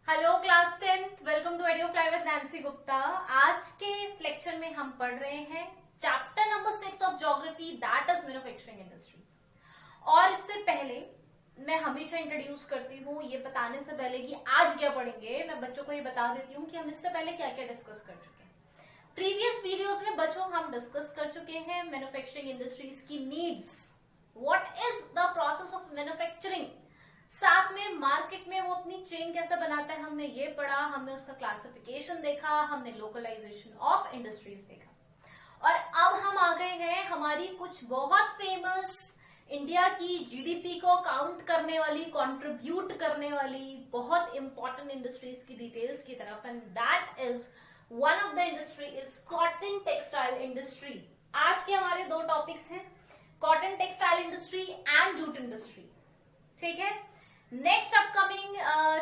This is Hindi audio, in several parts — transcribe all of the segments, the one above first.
Hello class 10th, welcome to एडियोफ्लाई विद नैंसी गुप्ता। आज के इस लेक्चर में हम पढ़ रहे हैं chapter number 6 of geography, that is manufacturing industries. और इससे पहले मैं हमेशा इंट्रोड्यूस करती हूँ, ये बताने से पहले कि आज क्या पढ़ेंगे, मैं बच्चों को ये बता देती हूँ कि हम इससे पहले क्या क्या डिस्कस कर चुके हैं। प्रीवियस वीडियोस में बच्चों हम डिस्कस कर चुके हैं मैन्युफैक्चरिंग इंडस्ट्रीज की needs, what is the process of manufacturing, साथ में मार्केट में वो अपनी चेन कैसे बनाता है हमने ये पढ़ा, हमने उसका क्लासिफिकेशन देखा, हमने लोकलाइजेशन ऑफ इंडस्ट्रीज देखा। और अब हम आ गए हैं हमारी कुछ बहुत फेमस इंडिया की जीडीपी को काउंट करने वाली, कंट्रीब्यूट करने वाली बहुत इंपॉर्टेंट इंडस्ट्रीज की डिटेल्स की तरफ, and that is one of the industry is cotton textile industry. आज के हमारे दो टॉपिक्स हैं, cotton textile industry and jute industry. ठीक है, next upcoming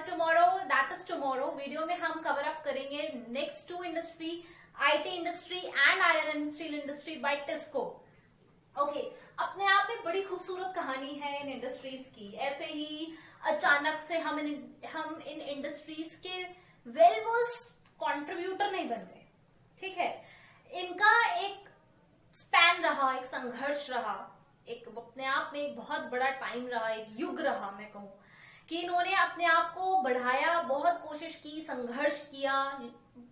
tomorrow, that is tomorrow video में हम कवर अप करेंगे next two industry, IT industry and iron and steel industry by TISCO. Okay, अपने आप में बड़ी खूबसूरत कहानी है इन इंडस्ट्रीज की। ऐसे ही अचानक से हम इन इंडस्ट्रीज के वेल वर्स्ड कंट्रीब्यूटर नहीं बन गए। ठीक है, इनका एक स्पैन रहा, एक संघर्ष रहा, एक अपने आप में एक बहुत बड़ा टाइम रहा, एक युग रहा। मैं कहूं कि इन्होंने अपने आप को बढ़ाया, बहुत कोशिश की, संघर्ष किया,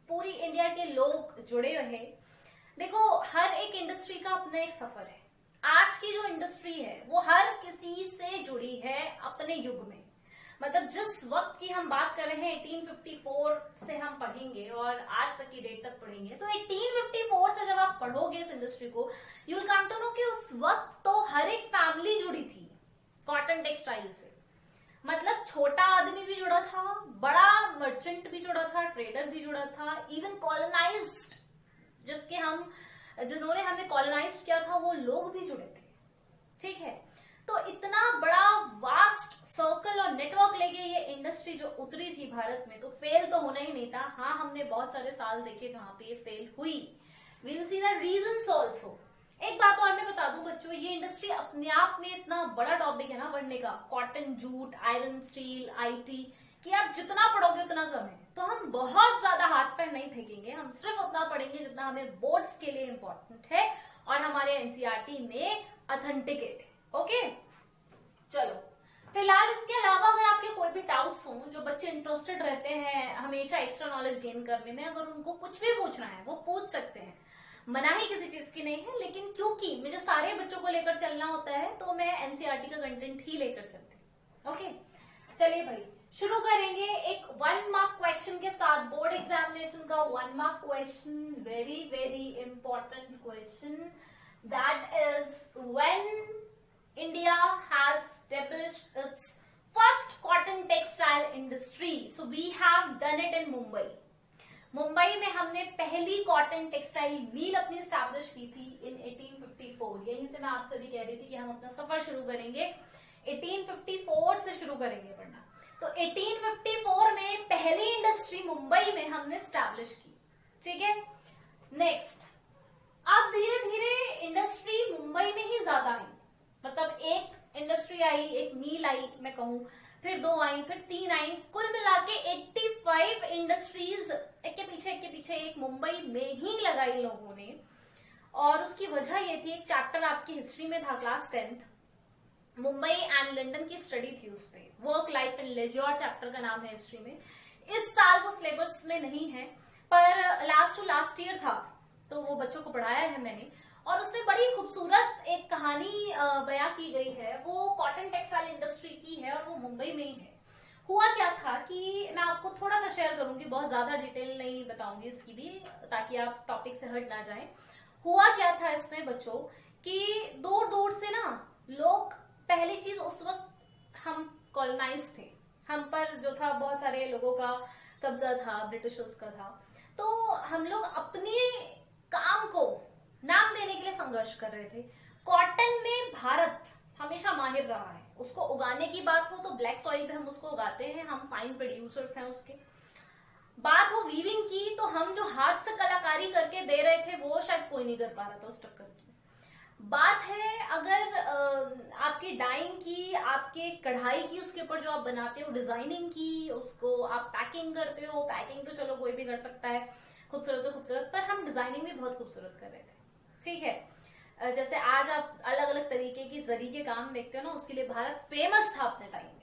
पूरी इंडिया के लोग जुड़े रहे। देखो, हर एक इंडस्ट्री का अपना एक सफर है। आज की जो इंडस्ट्री है वो हर किसी से जुड़ी है अपने युग में। मतलब जिस वक्त की हम बात कर रहे हैं 1854 से हम पढ़ेंगे और आज तक की डेट तक पढ़ेंगे, तो 1854 से जब आप पढ़ोगे इस इंडस्ट्री को, you will come to know कि उस वक्त तो हर एक फैमिली जुड़ी थी कॉटन टेक्सटाइल से। मतलब छोटा आदमी भी जुड़ा था, बड़ा मर्चेंट भी जुड़ा था, ट्रेडर भी जुड़ा था, इवन कॉलोनाइज्ड जिन्होंने हमें कॉलोनाइज किया था वो लोग भी जुड़े थे। ठीक है, तो इतना बड़ा वास्ट सर्कल और नेटवर्क लेके ये इंडस्ट्री जो उतरी थी भारत में, तो फेल तो होना ही नहीं था। हाँ, हमने बहुत सारे साल देखे जहां पे ये फेल हुई। We will see the reasons also. एक बात और मैं बता दूं बच्चों, ये इंडस्ट्री अपने आप में इतना बड़ा टॉपिक है ना पढ़ने का, cotton, jute, iron, steel, IT, कि आप जितना पढ़ोगे उतना कम है। तो हम बहुत ज्यादा हाथ पैर नहीं फेंकेंगे, हम सिर्फ उतना पढ़ेंगे जितना हमें बोर्ड्स के लिए इंपॉर्टेंट है और हमारे एनसीईआरटी में ऑथेंटिकेट है। ओके, चलो फिलहाल इसके अलावा अगर आपके कोई भी डाउट्स हो, जो बच्चे इंटरेस्टेड रहते हैं हमेशा एक्स्ट्रा नॉलेज गेन करने में, अगर उनको कुछ भी पूछना है वो पूछ सकते हैं। मना ही किसी चीज की नहीं है, लेकिन क्योंकि मुझे सारे बच्चों को लेकर चलना होता है तो मैं एनसीईआरटी का कंटेंट ही लेकर चलती हूँ। ओके, चलिए भाई शुरू करेंगे एक 1 मार्क क्वेश्चन के साथ, बोर्ड एग्जामिनेशन का 1 mark question, very very important question, that is when India has established its first cotton textile industry. So we have done it in Mumbai. Mumbai में हमने पहली कॉटन टेक्सटाइल मिल अपनी स्टैब्लिश की थी इन 1854। यहीं से मैं आपसे भी कह रही थी कि हम अपना सफर शुरू करेंगे 1854 से शुरू करेंगे पढ़ना। तो 1854 में पहली इंडस्ट्री मुंबई में हमने स्टैब्लिश की। ठीक है, नेक्स्ट, अब धीरे धीरे इंडस्ट्री मुंबई में ही ज्यादा आई। मतलब एक इंडस्ट्री आई, एक मील आई मैं कहूं, फिर 2 आई, फिर 3 आई, कुल मिला के 85 इंडस्ट्रीज एक के पीछे एक मुंबई में ही लगाई लोगों ने। और उसकी वजह ये थी, एक चैप्टर आपकी हिस्ट्री में था class 10th, Mumbai and London की स्टडी थी, उस पे work life and leisure chapter का नाम है हिस्ट्री में। इस साल वो सिलेबस में नहीं है, पर लास्ट टू लास्ट ईयर था तो वो बच्चों को पढ़ाया है मैंने, और उसमें बड़ी खूबसूरत एक कहानी बयां की गई है। वो कॉटन टेक्सटाइल इंडस्ट्री की है और वो मुंबई में ही है। हुआ क्या था कि मैं आपको थोड़ा सा शेयर करूंगी, बहुत ज्यादा डिटेल नहीं बताऊंगी इसकी भी, ताकि आप टॉपिक से हट ना जाएं। हुआ क्या था इसमें बच्चों कि दूर दूर से ना लोग, पहली चीज उस वक्त हम कॉलोनाइज थे, हम पर जो था बहुत सारे लोगों का कब्जा था, ब्रिटिशर्स का था। तो हम लोग अपने काम को नाम देने के लिए संघर्ष कर रहे थे। कॉटन में भारत हमेशा माहिर रहा है। उसको उगाने की बात हो तो ब्लैक सॉइल पे हम उसको उगाते हैं, हम फाइन प्रोड्यूसर्स हैं उसके। बात हो वीविंग की तो हम जो हाथ से कलाकारी करके दे रहे थे वो शायद कोई नहीं कर पा रहा था उस टक्कर की। बात है अगर आपकी डाइंग की, आपके कढ़ाई की, उसके ऊपर जो आप बनाते हो डिजाइनिंग की, उसको आप पैकिंग करते हो, पैकिंग तो चलो कोई भी कर सकता है खूबसूरत से खूबसूरत, पर हम डिजाइनिंग भी बहुत खूबसूरत कर रहे थे, ठीक है। जैसे आज आप अलग अलग तरीके की जरी के काम देखते हो ना, उसके लिए भारत फेमस था अपने टाइम में।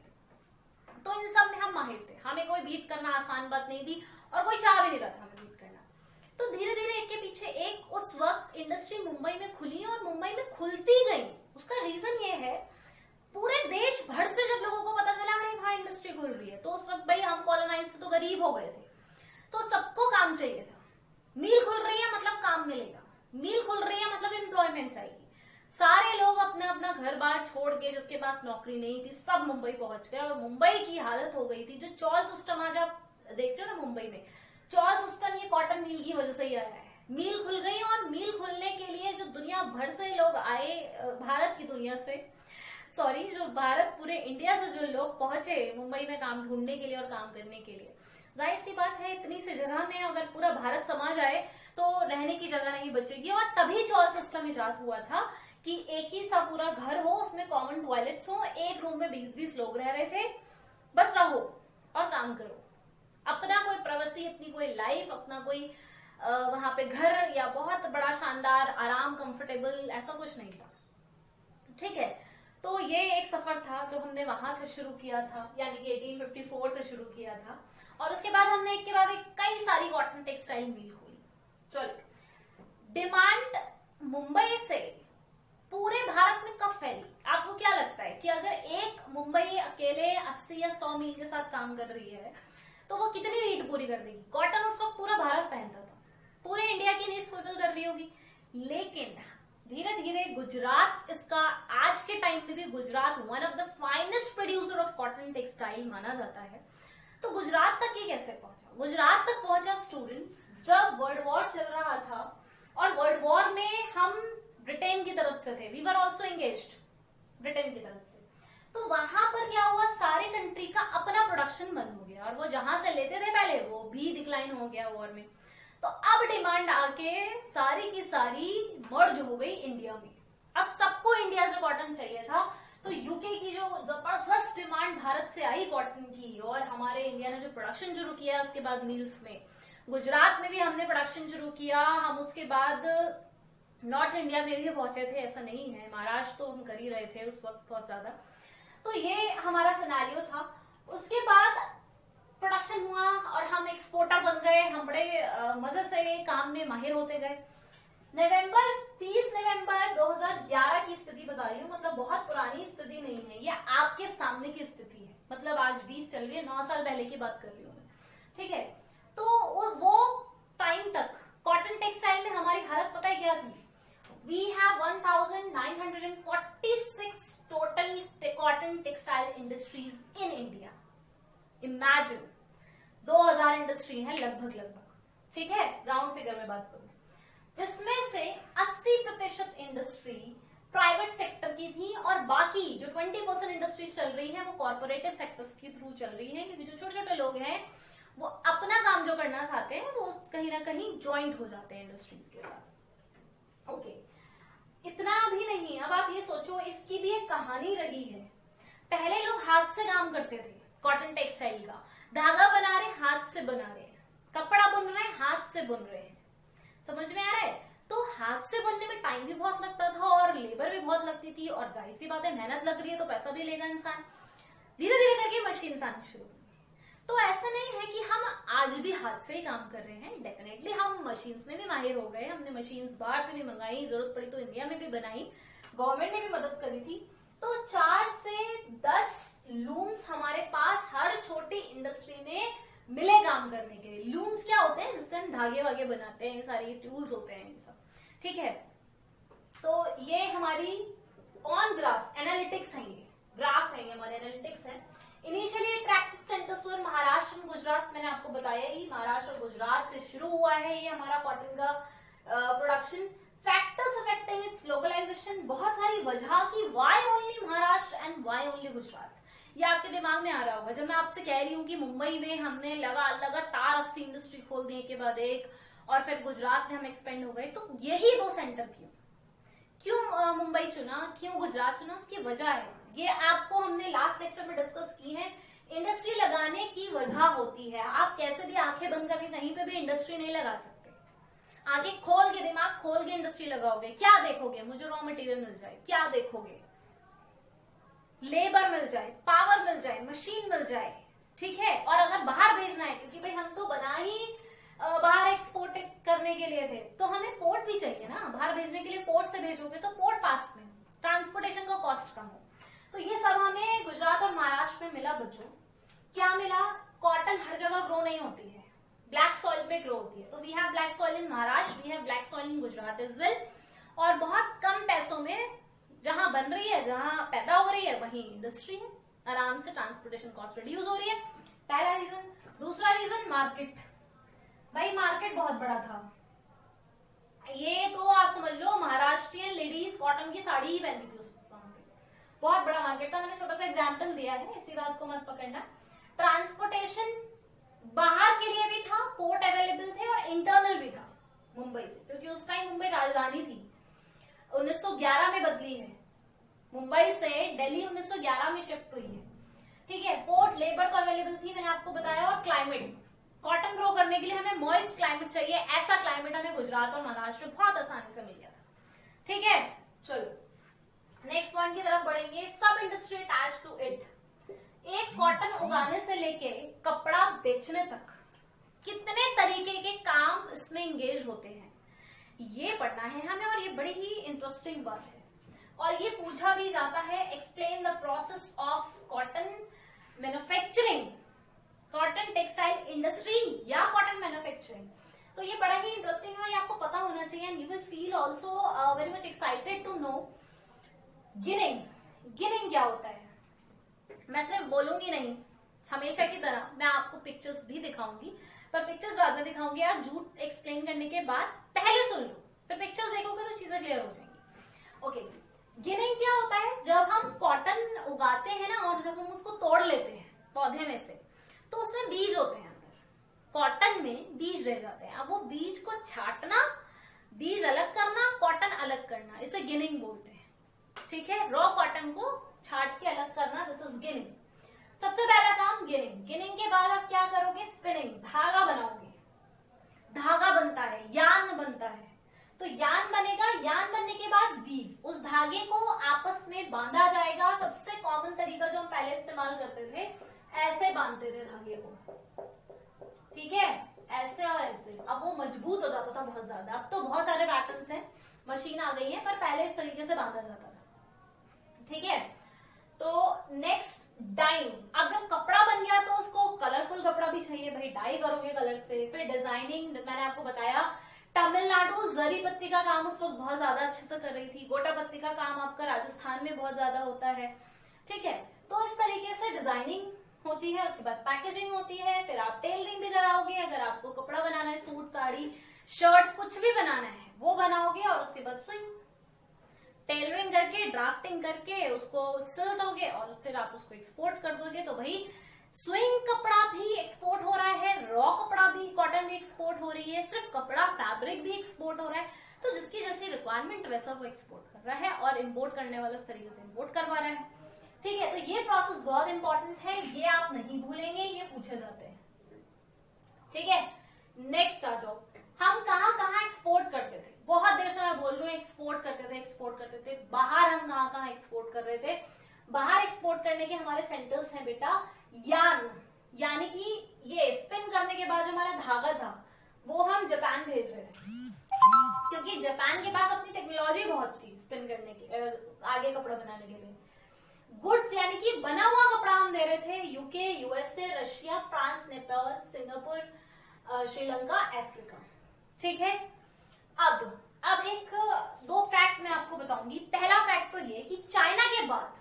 तो इन सब में हम माहिर थे, हमें कोई बीट करना आसान बात नहीं थी और कोई चाह भी नहीं रहा था हमें बीट करना। तो धीरे धीरे एक के पीछे एक उस वक्त इंडस्ट्री मुंबई में खुली और मुंबई में खुलती गई। उसका रीजन ये है, पूरे देश भर से जब लोगों को पता चला अरे वहां इंडस्ट्री खुल रही है, तो उस वक्त भाई हम कॉलोनाइज तो गरीब हो गए थे, तो सबको काम चाहिए था। मील खुल रही है मतलब काम मिलेगा, मील खुल रही है मतलब एम्प्लॉयमेंट चाहिए। सारे लोग अपना अपना घर बार छोड़ के, जिसके पास नौकरी नहीं थी, सब मुंबई पहुंच गए और मुंबई की हालत हो गई थी। जो चौल सिस्टम आज आप देखते हो ना मुंबई में, चौल सिस्टम ये कॉटन मिल की वजह से ही आया है। मिल खुल गई और मिल खुलने के लिए जो दुनिया भर से लोग आए, भारत की दुनिया से, सॉरी, जो भारत पूरे इंडिया से जो लोग पहुंचे मुंबई में काम ढूंढने के लिए और काम करने के लिए, जाहिर सी बात है इतनी सी जगह में अगर पूरा भारत समा जाए तो रहने की जगह नहीं बचेगी। और तभी चौल सिस्टम इजाद हुआ था कि एक ही सा पूरा घर हो, उसमें कॉमन टॉयलेट्स हो, एक रूम में 20-20 लोग रह रहे थे, बस रहो और काम करो, अपना कोई प्राइवेसी, अपनी कोई लाइफ, अपना कोई वहां पे घर या बहुत बड़ा शानदार आराम कंफर्टेबल ऐसा कुछ नहीं था, ठीक है। तो ये एक सफर था जो हमने वहां से शुरू किया था, यानी कि 1854 से शुरू किया था। और उसके बाद हमने एक के बाद एक कई सारी कॉटन टेक्सटाइल मिल हुई। चलो, डिमांड मुंबई से पूरे भारत में कब फैली? आपको क्या लगता है कि अगर एक मुंबई अकेले 80 या 100 मील के साथ काम कर रही है तो वो कितनी नीड पूरी कर देगी? कॉटन उस वक्त पूरा भारत पहनता था, पूरे इंडिया की नीड्स फुलफिल कर रही होगी। लेकिन धीरे धीरे गुजरात, इसका आज के टाइम में भी Gujarat one of the finest producer of cotton textile माना जाता है। तो गुजरात तक ये कैसे पहुंचा? गुजरात तक पहुंचा स्टूडेंट्स जब वर्ल्ड वॉर चल रहा था, और वर्ल्ड वॉर में हम ब्रिटेन की तरफ से थे, we were also engaged Britain की तरफ से। तो वहां पर क्या हुआ, सारे कंट्री का अपना प्रोडक्शन बंद हो गया और वो जहां से लेते थे पहले वो भी डिक्लाइन हो गया वॉर में। तो अब डिमांड आके सारी की सारी मर्ज हो गई इंडिया में। अब सबको इंडिया से कॉटन चाहिए था, तो यूके की जो जबरदस्त डिमांड भारत से आई कॉटन की, और हमारे इंडिया ने जो प्रोडक्शन शुरू किया उसके बाद मिल्स में, गुजरात में भी हमने प्रोडक्शन शुरू किया। हम उसके बाद नॉर्थ इंडिया में भी पहुंचे थे, ऐसा नहीं है, महाराष्ट्र तो हम कर ही रहे थे उस वक्त बहुत ज्यादा। तो ये हमारा सिनेरियो था। उसके बाद प्रोडक्शन हुआ और हम एक्सपोर्टर बन गए, हम बड़े मजे से काम में माहिर होते गए। 30 नवंबर 2011 की स्थिति बता रही हूँ, मतलब बहुत पुरानी स्थिति नहीं है, ये आपके सामने की स्थिति है, मतलब आज 20 चल रही है, 9 साल पहले की बात कर रही हूँ मैं, ठीक है। तो वो टाइम तक कॉटन टेक्सटाइल में हमारी हालत पता है क्या थी? We have 1946 total cotton textile industries in India. Imagine 2000 industry है लगभग, ठीक है, राउंड फिगर में बात करूं, जिसमें से 80% इंडस्ट्री प्राइवेट सेक्टर की थी और बाकी जो 20% इंडस्ट्रीज चल रही है वो कॉर्पोरेटिव सेक्टर्स के थ्रू चल रही है, क्योंकि जो छोटे छोटे लोग हैं वो अपना काम जो करना चाहते हैं वो कहीं ना कहीं ज्वाइंट हो जाते हैं इंडस्ट्रीज के साथ। ओके, इतना भी नहीं, अब आप ये सोचो इसकी भी एक कहानी रही है। पहले लोग हाथ से काम करते थे, कॉटन टेक्सटाइल का धागा बना रहे हाथ से बना रहे हैं, कपड़ा बुन रहे हैं हाथ से बुन रहे हैं, समझ में आ रहा है? तो हाथ से बुनने में टाइम भी बहुत लगता था और लेबर भी बहुत लगती थी, और जाहिर सी बात है मेहनत लग रही है तो पैसा भी लेगा इंसान। धीरे धीरे करके मशीन आनी शुरू हुई। तो ऐसा नहीं है कि हम आज भी हाथ से ही काम कर रहे हैं, डेफिनेटली हम मशीन्स में भी माहिर हो गए, हमने मशीन्स बाहर से भी मंगाई, जरूरत पड़ी तो इंडिया में भी बनाई, गवर्नमेंट ने भी मदद करी थी। तो 4 से 10 लूम्स हमारे पास हर छोटी इंडस्ट्री में मिले काम करने के लिए। लूम्स क्या होते हैं? जिससे हम धागे वागे बनाते हैं, सारे टूल्स होते हैं ये सब, ठीक है। तो ये हमारी ऑन ग्राफ एनालिटिक्स है, ये ग्राफ है, ये हमारे एनालिटिक्स है। इनिशियली अट्रैक्टेड सेंटर्स वर महाराष्ट्र और गुजरात, मैंने आपको बताया ही, महाराष्ट्र और गुजरात से शुरू हुआ है ये हमारा कॉटन का production. Factors affecting its localization, बहुत सारी वजह की why only Maharashtra and why only Gujarat, ये आपके दिमाग में आ रहा होगा। जब मैं आपसे कह रही हूँ कि मुंबई में हमने लगातार 80 इंडस्ट्री खोल दी एक के बाद एक, और फिर गुजरात में हम एक्सपेंड हो गए, तो यही 2 सेंटर क्यों? क्यों मुंबई चुना, क्यों गुजरात चुना, उसकी वजह है। ये आपको हमने लास्ट लेक्चर में डिस्कस की है। इंडस्ट्री लगाने की वजह होती है, आप कैसे भी आंखें बंद करके कहीं पे भी इंडस्ट्री नहीं लगा सकते। आंखें खोल के, दिमाग खोल के इंडस्ट्री लगाओगे, क्या देखोगे? मुझे रॉ मटेरियल मिल जाए, क्या देखोगे? लेबर मिल जाए, पावर मिल जाए, मशीन मिल जाए, ठीक है। और अगर बाहर भेजना है, क्योंकि भाई हम तो बना ही बाहर एक्सपोर्ट करने के लिए थे, तो हमें पोर्ट भी चाहिए ना। बाहर भेजने के लिए पोर्ट से भेजोगे तो पोर्ट पास में, ट्रांसपोर्टेशन का कॉस्ट कम हो। तो ये सब हमें गुजरात और महाराष्ट्र में मिला बच्चों। क्या मिला? कॉटन हर जगह ग्रो नहीं होती है, ब्लैक सॉइल पे ग्रो होती है। तो we have black soil in Maharashtra, we have black soil in Gujarat as well. और बहुत कम पैसों में जहां बन रही है, जहां पैदा हो रही है, वहीं इंडस्ट्री है, आराम से ट्रांसपोर्टेशन कॉस्ट रिड्यूस हो रही है। पहला रीजन। दूसरा रीजन मार्केट। भाई मार्केट बहुत बड़ा था। ये तो आप समझ लो महाराष्ट्रियन लेडीज कॉटन की साड़ी ही पहनती थी उस वहां पे, बहुत बड़ा मार्केट था। मैंने छोटा सा एग्जाम्पल दिया है, इसी बात को मत पकड़ना। ट्रांसपोर्टेशन बाहर के लिए भी था, पोर्ट अवेलेबल थे, और इंटरनल भी था मुंबई से, क्योंकि उस टाइम मुंबई राजधानी थी। 1911 में बदली है, मुंबई से दिल्ली 1911 में शिफ्ट हुई है, ठीक है। पोर्ट, लेबर तो अवेलेबल थी, मैंने आपको बताया। और क्लाइमेट, कॉटन ग्रो करने के लिए हमें मॉइस्ट क्लाइमेट चाहिए, ऐसा क्लाइमेट हमें गुजरात और महाराष्ट्र बहुत आसानी से मिल गया था, ठीक है। चलो नेक्स्ट पॉइंट की तरफ बढ़ेंगे। सब इंडस्ट्री अटैच टू इट। एक कॉटन उगाने से लेके कपड़ा बेचने तक कितने तरीके के काम इसमें इंगेज होते हैं, ये पढ़ना है हमें। और ये बड़ी ही इंटरेस्टिंग बात है, और ये पूछा भी जाता है। Explain the process of cotton manufacturing, cotton textile industry या कॉटन मैन्युफैक्चरिंग। तो ये बड़ा ही इंटरेस्टिंग है, और ये आपको पता होना चाहिए। And you will feel also very much excited to know ginning. Ginning क्या होता है? मैं सिर्फ बोलूंगी नहीं, हमेशा की तरह मैं आपको पिक्चर्स भी दिखाऊंगी, पर पिक्चर्स बाद में दिखाऊंगी। आप झूठ एक्सप्लेन करने के बाद पहले सुन लो, फिर पिक्चर्स देखोगे तो चीजें क्लियर हो जाएंगी। ओके, गिनिंग क्या होता है? जब हम कॉटन उगाते हैं ना, और जब हम उसको तोड़ लेते हैं पौधे में से, तो उसमें बीज होते हैं अंदर, कॉटन में बीज रह जाते हैं। अब वो बीज को छांटना, बीज अलग करना, कॉटन अलग करना, इसे गिनिंग बोलते हैं, ठीक है। रॉ कॉटन को छांट के अलग करना, दिस इज गिनिंग। सबसे पहला काम गिनिंग। गिनिंग के बाद आप क्या करोगे? स्पिनिंग, धागा बनाओगे। धागा बनता है, यार्न बनता है। तो यार्न बनेगा, यार्न बनने के बाद वीव, उस धागे को आपस में बांधा जाएगा। सबसे कॉमन तरीका जो हम पहले इस्तेमाल करते थे, ऐसे बांधते थे धागे को, ठीक है, ऐसे और ऐसे। अब वो मजबूत हो जाता था बहुत ज्यादा। अब तो बहुत सारे पैटर्न्स हैं, मशीन आ गई है, पर पहले इस तरीके से बांधा जाता था, ठीक है। तो नेक्स्ट डाइंग। अब जब कपड़ा बन गया तो उसको कलरफुल कपड़ा भी चाहिए, भाई डाई करोगे कलर से। फिर डिजाइनिंग, मैंने आपको बताया तमिलनाडु जरी पत्ती का काम उस वक्त बहुत ज्यादा अच्छे से कर रही थी। गोटा पत्ती का काम आपका राजस्थान में बहुत ज्यादा होता है, ठीक है। तो इस तरीके से डिजाइनिंग होती है, उसके बाद पैकेजिंग होती है, फिर आप टेलरिंग भी कराओगे। अगर आपको कपड़ा बनाना है, सूट, साड़ी, शर्ट, कुछ भी बनाना है वो बनाओगे, और उसके बाद सुई, टेलरिंग करके, ड्राफ्टिंग करके उसको सिल दोगे, और फिर आप उसको एक्सपोर्ट कर दोगे। तो भाई स्विंग कपड़ा भी एक्सपोर्ट हो रहा है, रॉ कपड़ा भी, कॉटन भी एक्सपोर्ट हो रही है, सिर्फ कपड़ा, फैब्रिक भी एक्सपोर्ट हो रहा है। तो जिसकी जैसी रिक्वायरमेंट वैसा वो एक्सपोर्ट कर रहा है, और इंपोर्ट करने वाला उस तरीके से इंपोर्ट करवा रहा है, ठीक है। तो ये प्रोसेस बहुत इंपॉर्टेंट है, ये आप नहीं भूलेंगे, ये पूछे जाते हैं, ठीक है। नेक्स्ट आ जाओ, हम कहाँ कहाँ एक्सपोर्ट करते थे? बहुत देर से मैं बोल रही हूँ, एक्सपोर्ट करते थे, एक्सपोर्ट करते थे। बाहर हम कहाँ कहाँ एक्सपोर्ट कर रहे थे? बाहर एक्सपोर्ट करने के हमारे सेंटर्स हैं बेटा, यार्न, यानी कि ये स्पिन करने के बाद जो हमारा धागा था वो हम जापान भेज रहे थे, क्योंकि जापान के पास अपनी टेक्नोलॉजी बहुत थी स्पिन करने की, आगे कपड़ा बनाने के लिए। गुड्स यानी कि बना हुआ कपड़ा हम दे रहे थे UK, USA, Russia, France, Nepal, Singapore, Sri Lanka, Africa, ठीक है। अब एक दो फैक्ट मैं आपको बताऊंगी। पहला फैक्ट तो ये कि चाइना के बाद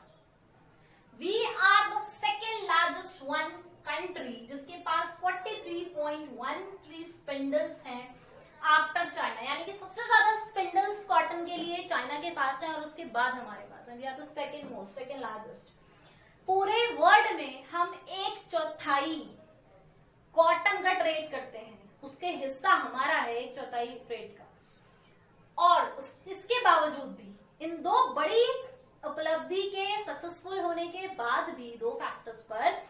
we are the second largest one country जिसके पास 43.13 स्पिंडल्स हैं आफ्टर चाइना, यानी कि सबसे ज्यादा स्पिंडल्स कॉटन के लिए चाइना के पास है, और उसके बाद हमारे पास है। We are the second most, second largest. पूरे वर्ल्ड में हम 1/4 कॉटन का ट्रेड करते हैं, उसके हिस्सा हमारा है 1/4 ट्रेड का। और इसके बावजूद भी इन दो बड़ी उपलब्धि के सक्सेसफुल होने के बाद भी दो फैक्टर्स पर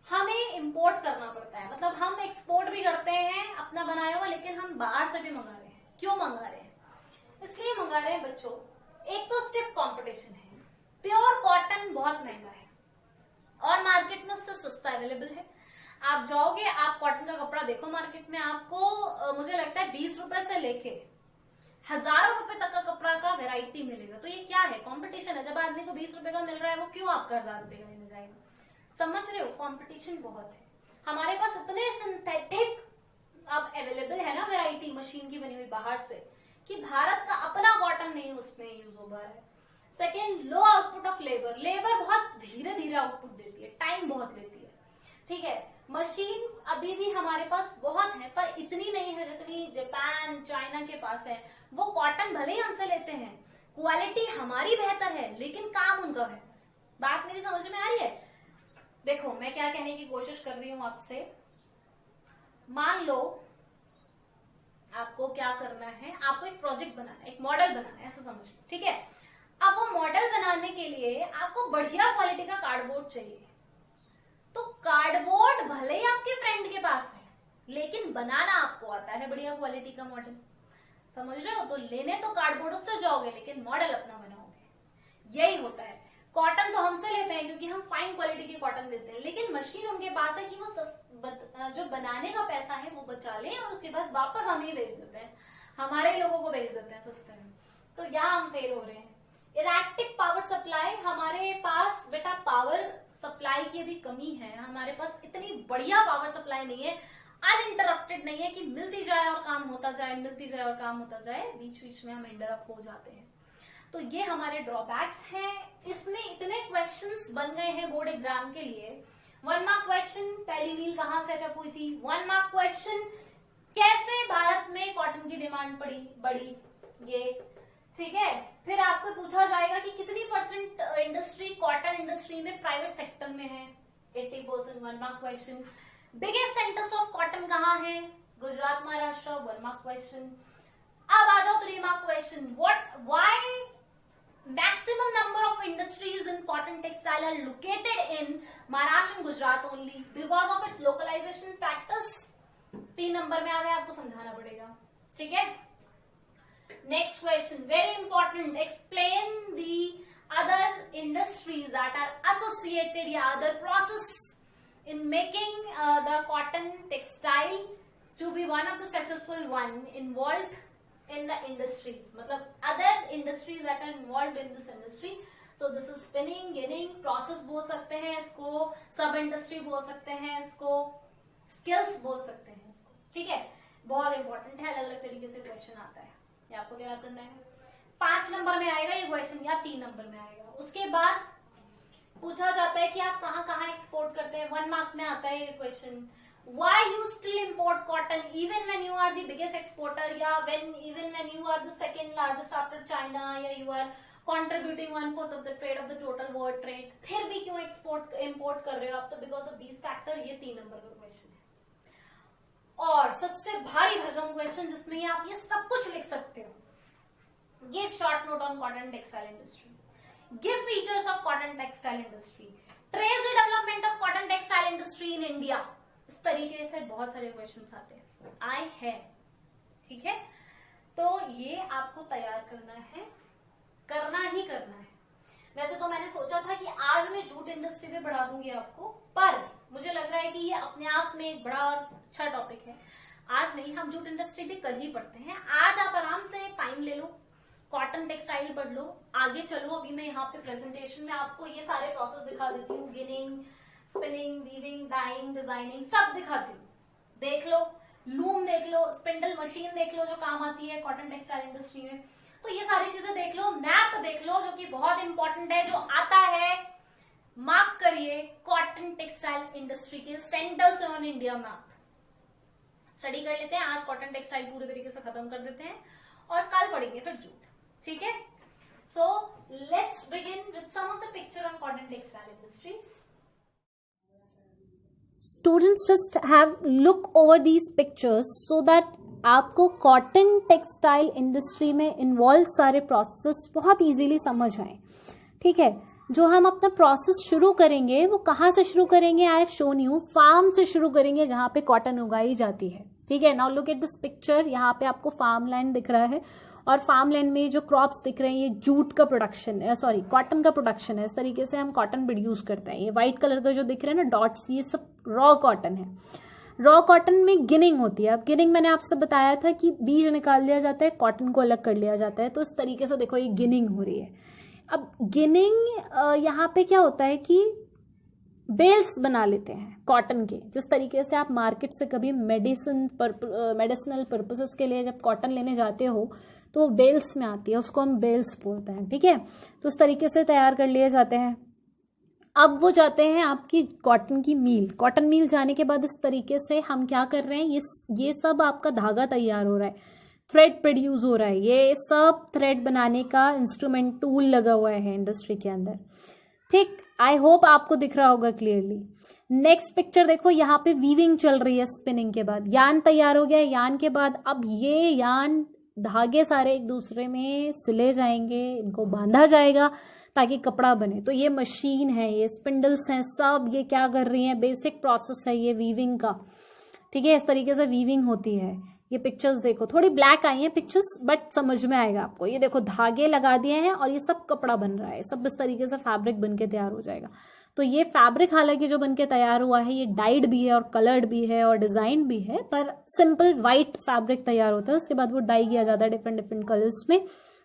हमें इंपोर्ट करना पड़ता है। मतलब हम एक्सपोर्ट भी करते हैं अपना बनाया हुआ, लेकिन हम बाहर से भी मंगा रहे हैं। क्यों मंगा रहे हैं? इसलिए मंगा रहे हैं बच्चों, एक तो स्टिफ कंपटीशन है, प्योर कॉटन बहुत महंगा है और मार्केट में उससे सस्ता अवेलेबल है। आप जाओगे, आप कॉटन का कपड़ा देखो मार्केट में, आपको मुझे लगता है 20 रुपए से लेके हजारों रुपए तक का कपड़ा का वैरायटी मिलेगा। तो ये क्या है? कंपटीशन है। जब आदमी को 20 रुपए का मिल रहा है, वो क्यों आपका 1000 रुपए का लेने जाएगा? समझ रहे हो? कंपटीशन बहुत है। हमारे पास इतने सिंथेटिक अब अवेलेबल है ना वैरायटी मशीन की बनी हुई बाहर से, कि भारत का अपना कॉटन नहीं उसमें यूज हो पा रहा है। Second, low output of labour. Labour बहुत धीरे धीरे आउटपुट देती है, टाइम बहुत लेती है। ठीक है, मशीन अभी भी हमारे पास बहुत है, पर इतनी नहीं है जितनी जापान चाइना के पास है। वो कॉटन भले ही हमसे लेते हैं, क्वालिटी हमारी बेहतर है, लेकिन काम उनका बेहतर है। बात मेरी समझ में आ रही है? देखो मैं क्या कहने की कोशिश कर रही हूं आपसे। मान लो आपको क्या करना है, आपको एक प्रोजेक्ट बनाना है, एक मॉडल बनाना है, ऐसा समझ लो। ठीक है, अब वो मॉडल बनाने के लिए आपको बढ़िया क्वालिटी का कार्डबोर्ड चाहिए। तो कार्डबोर्ड भले ही आपके फ्रेंड के पास है, लेकिन बनाना आपको आता है बढ़िया क्वालिटी का मॉडल। समझ रहे हो? तो लेने तो कार्डबोर्ड उससे जाओगे, लेकिन मॉडल अपना बनाओगे। यही होता है। कॉटन तो हमसे लेते हैं क्योंकि हम फाइन क्वालिटी की कॉटन देते हैं, लेकिन मशीन उनके पास है कि वो जो बनाने का पैसा है वो बचा ले और उसके बाद वापस हम ही बेच देते हैं, हमारे लोगों को बेच देते हैं सस्ते में। तो यहाँ हम फेल हो रहे हैं। इलेक्ट्रिक पावर सप्लाई, हमारे पास बेटा पावर सप्लाई की अभी कमी है। हमारे पास इतनी बढ़िया पावर सप्लाई नहीं है, अनइंटरप्टेड नहीं है कि मिलती जाए और काम होता जाए, मिलती जाए और काम होता जाए। बीच बीच में हम इंटरप्ट हो जाते हैं। तो ये हमारे ड्रॉबैक्स हैं। इसमें इतने क्वेश्चंस बन गए हैं बोर्ड एग्जाम के लिए। 1 मार्क क्वेश्चन, पहली मील कहां सेटअप हुई थी। 1 मार्क क्वेश्चन, कैसे भारत में कॉटन की डिमांड बढ़ी, ये ठीक है। फिर आपसे पूछा जाएगा कि कितनी परसेंट इंडस्ट्री कॉटन इंडस्ट्री में प्राइवेट सेक्टर में है, 80%। 1 mark question. Biggest centres of cotton कहाँ है, गुजरात, महाराष्ट्र। 1 mark question. अब आ जाओ 3 mark question. Why maximum number of industries in cotton textile are located in Maharashtra and Gujarat only because of its localization factors। 3 नंबर में आ गया, आपको समझाना पड़ेगा। ठीक है, next question very important. Explain the other industries that are associated या other process in making the cotton textile to be one of the successful one involved in the industries, मतलब other industries that are involved in this industry। So this is spinning, ginning, process बोल सकते हैं इसको, सब इंडस्ट्री बोल सकते हैं इसको, स्किल्स बोल सकते हैं इसको। ठीक है, बहुत इंपॉर्टेंट है, अलग अलग तरीके से क्वेश्चन आता है, ये आपको तैयार करना है। 5 नंबर में आएगा ये क्वेश्चन या 3 नंबर में आएगा। उसके बाद पूछा जाता है कि आप कहाँ कहाँ एक्सपोर्ट करते हैं। 1 मार्क में आता है ये question. Why you still import cotton even when you are the biggest exporter, या even when you are the second largest after China, या you are contributing 1/4 of the trade of the total world trade, फिर भी क्यों import कर रहे हो आप? तो because of these factor। ये 3 नंबर का क्वेश्चन है। और सबसे भारी भरकम क्वेश्चन जिसमें आप ये सब कुछ लिख सकते हो। Give short note on cotton textile industry। Give features of cotton textile industry। Trace the development of cotton textile industry in India। इस तरीके से बहुत सारे क्वेश्चंस आते हैं, आए हैं। ठीक है, तो ये आपको तैयार करना है, करना ही करना है। वैसे तो मैंने सोचा था कि आज मैं जूट इंडस्ट्री पे पढ़ा दूंगी आपको, पर मुझे लग रहा है कि ये अपने आप में एक बड़ा और अच्छा टॉपिक है। आज नहीं, हम जूट इंडस्ट्री भी कल ही पढ़ते हैं। आज आप आराम से टाइम ले लो, कॉटन टेक्सटाइल पढ़ लो, आगे चलो। अभी मैं यहाँ पे प्रेजेंटेशन में आपको ये सारे प्रोसेस दिखा देती हूँ, ginning, spinning, weaving, dyeing, designing, सब दिखाती हूँ। देख लो, लूम देख लो, स्पिंडल मशीन देख लो जो काम आती है कॉटन टेक्सटाइल इंडस्ट्री में। तो ये सारी चीजें देख लो। मैप देख लो जो कि बहुत इंपॉर्टेंट है, जो आता है मार्क करिए, कॉटन टेक्सटाइल इंडस्ट्री के centres on India map. Study कर लेते हैं, आज कॉटन टेक्सटाइल पूरे तरीके से खत्म कर देते हैं और कल पढ़ेंगे फिर जूट। ठीक है, so let's begin with some of the picture on cotton textile industries. Students just have look over these pictures so that आपको कॉटन टेक्सटाइल इंडस्ट्री में इन्वॉल्व सारे प्रोसेस बहुत इजीली समझ आए, ठीक है। जो हम अपना प्रोसेस शुरू करेंगे वो कहाँ से शुरू करेंगे, I have shown you, farm से शुरू करेंगे जहाँ पे कॉटन उगाई जाती है, ठीक है। Now look at this picture, यहाँ पे आपको फार्म लैंड दिख रहा है और फार्म लैंड में जो क्रॉप्स दिख रहे हैं ये जूट का प्रोडक्शन है, सॉरी कॉटन का प्रोडक्शन है। इस तरीके से हम कॉटन प्रोड्यूस करते हैं। ये व्हाइट कलर का जो दिख रहा है ना डॉट्स, ये सब रॉ कॉटन है। रॉ कॉटन में गिनिंग होती है। अब गिनिंग मैंने आपसे बताया था कि बीज निकाल लिया जाता है, कॉटन को अलग कर लिया जाता है। तो इस तरीके से देखो ये गिनिंग हो रही है। अब गिनिंग यहाँ पे क्या होता है कि बेल्स बना लेते हैं कॉटन के। जिस तरीके से आप मार्केट से कभी मेडिसिनल पर्पसेस के लिए जब कॉटन लेने जाते हो तो वो बेल्स में आती है, उसको हम बेल्स बोलते हैं, ठीक है। तो इस तरीके से तैयार कर लिए जाते हैं। अब वो जाते हैं आपकी कॉटन की मील। कॉटन मील जाने के बाद इस तरीके से हम क्या कर रहे हैं, ये सब आपका धागा तैयार हो रहा है, थ्रेड प्रोड्यूस हो रहा है। ये सब थ्रेड बनाने का इंस्ट्रूमेंट टूल लगा हुआ है इंडस्ट्री के अंदर, ठीक। आई होप आपको दिख रहा होगा क्लियरली। नेक्स्ट पिक्चर देखो, यहाँ पे वीविंग चल रही है। स्पिनिंग के बाद यान तैयार हो गया। यान के बाद अब ये यान धागे सारे एक दूसरे में सिले जाएंगे, इनको बांधा जाएगा ताकि कपड़ा बने। तो ये मशीन है, ये स्पिंडल्स हैं, सब ये क्या कर रही हैं, बेसिक प्रोसेस है ये वीविंग का, ठीक है। इस तरीके से वीविंग होती है। ये पिक्चर्स देखो, थोड़ी ब्लैक आई हैं पिक्चर्स बट समझ में आएगा आपको। ये देखो धागे लगा दिए हैं और ये सब कपड़ा बन रहा है, सब इस तरीके से फैब्रिक बन के तैयार हो जाएगा। तो ये फैब्रिक हालांकि जो बन के तैयार हुआ है ये डाइड भी है और कलर्ड भी है और डिजाइन भी है, पर सिंपल व्हाइट फैब्रिक तैयार होता है। उसके बाद वो डाई किया जाता है डिफरेंट डिफरेंट कलर्स में।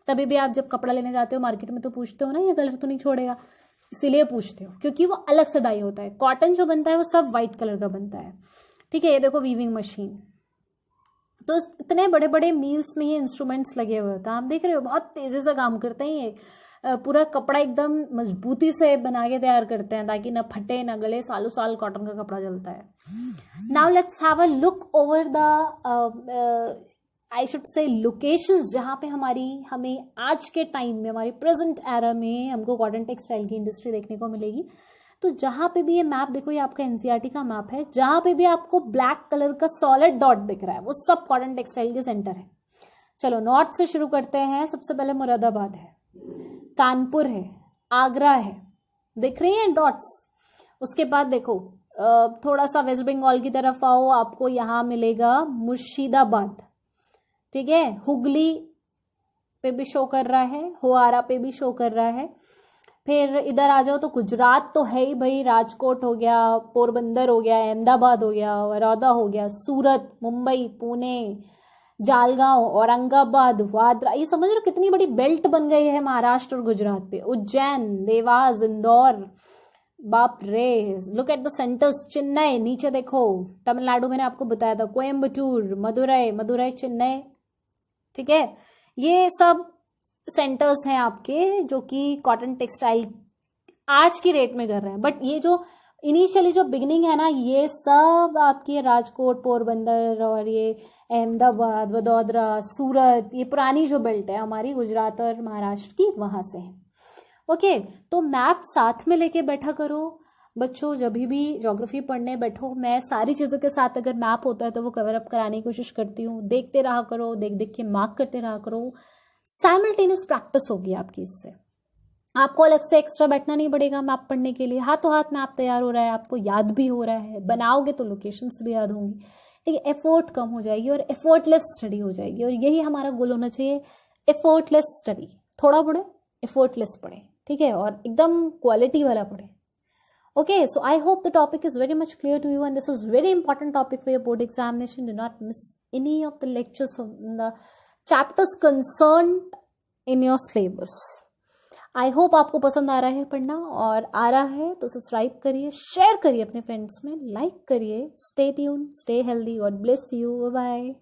तभी भी आप जब कपड़ा लेने जाते हो मार्केट में तो पूछते हो ना ये कलर तो नहीं छोड़ेगा, इसीलिए पूछते हो क्योंकि वो अलग से डाई होता है। कॉटन जो बनता है वो सब व्हाइट कलर का बनता है, ठीक है। ये देखो वीविंग मशीन। तो इतने बड़े बड़े मील्स में ये इंस्ट्रूमेंट्स लगे हुए होते हैं, आप देख रहे हो बहुत तेजी से काम करते हैं। ये पूरा कपड़ा एकदम मजबूती से बना के तैयार करते हैं ताकि ना फटे ना गले, सालों साल कॉटन का कपड़ा चलता है। Now let's have a look over the I should say locations जहाँ पे हमें आज के टाइम में, हमारी प्रेजेंट एरा में हमको कॉटन टेक्सटाइल की इंडस्ट्री देखने को मिलेगी। तो जहाँ पे भी ये मैप देखो, ये आपका एनसीईआरटी का मैप है, जहाँ पे भी आपको ब्लैक कलर का सॉलिड डॉट दिख रहा है वो सब कॉटन टेक्सटाइल के सेंटर है। चलो नॉर्थ से शुरू करते हैं। सबसे पहले मुरादाबाद है, कानपुर है, आगरा है, दिख रही हैं डॉट्स। उसके बाद देखो थोड़ा सा वेस्ट बंगाल की तरफ आओ, आपको यहाँ मिलेगा मुर्शिदाबाद, ठीक है। हुगली पे भी शो कर रहा है, होआरा पे भी शो कर रहा है। फिर इधर आ जाओ तो गुजरात तो है ही भाई, राजकोट हो गया, पोरबंदर हो गया, अहमदाबाद हो गया, वडोदरा हो गया, सूरत, मुंबई, पुणे, जालगांव, औरंगाबाद, वादरा। ये समझ रहे हो कितनी बड़ी बेल्ट बन गई है महाराष्ट्र और गुजरात पे। उज्जैन, देवास, इंदौर, बाप रे, look at the centres. Chennai नीचे देखो, तमिलनाडु मैंने आपको बताया था, कोयम्बटूर, मदुरई, चेन्नई, ठीक है। ये सब सेंटर्स हैं आपके जो कि कॉटन टेक्सटाइल आज की रेट में कर रहे हैं। बट ये जो इनिशियली जो बिगनिंग है ना, ये सब आपके राजकोट, पोरबंदर और ये अहमदाबाद, वडोदरा, सूरत, ये पुरानी जो बेल्ट है हमारी गुजरात और महाराष्ट्र की, वहां से है। ओके, तो मैप साथ में लेके बैठा करो बच्चों। जब भी ज्योग्राफी पढ़ने बैठो, मैं सारी चीज़ों के साथ अगर मैप होता है तो वो कवर अप कराने की कोशिश करती हूँ। देखते रहा करो, देख देख के मार्क करते रहा करो। साइमल्टेनियस प्रैक्टिस होगी आपकी इससे। आपको अलग से एक्स्ट्रा बैठना नहीं पड़ेगा मैप पढ़ने के लिए। हाथों हाथ मैप तैयार हो रहा है, आपको याद भी हो रहा है। बनाओगे तो लोकेशंस भी याद होंगी, ठीक है। एफर्ट कम हो जाएगी और एफर्टलेस स्टडी हो जाएगी। और यही हमारा गोल होना चाहिए, एफर्टलेस स्टडी। थोड़ा पढ़े, एफर्टलेस पढ़े, ठीक है, और एकदम क्वालिटी वाला पढ़े। Okay, so I hope the topic is very much clear to you and this is very important topic for your board examination. Do not miss any of the lectures of the chapters concerned in your syllabus. I hope आपको पसंद आ रहा है पढ़ना, और आ रहा है तो सब्सक्राइब करिए, शेयर करिए अपने फ्रेंड्स में, लाइक करिए। Stay tuned, stay healthy, God bless you, bye bye.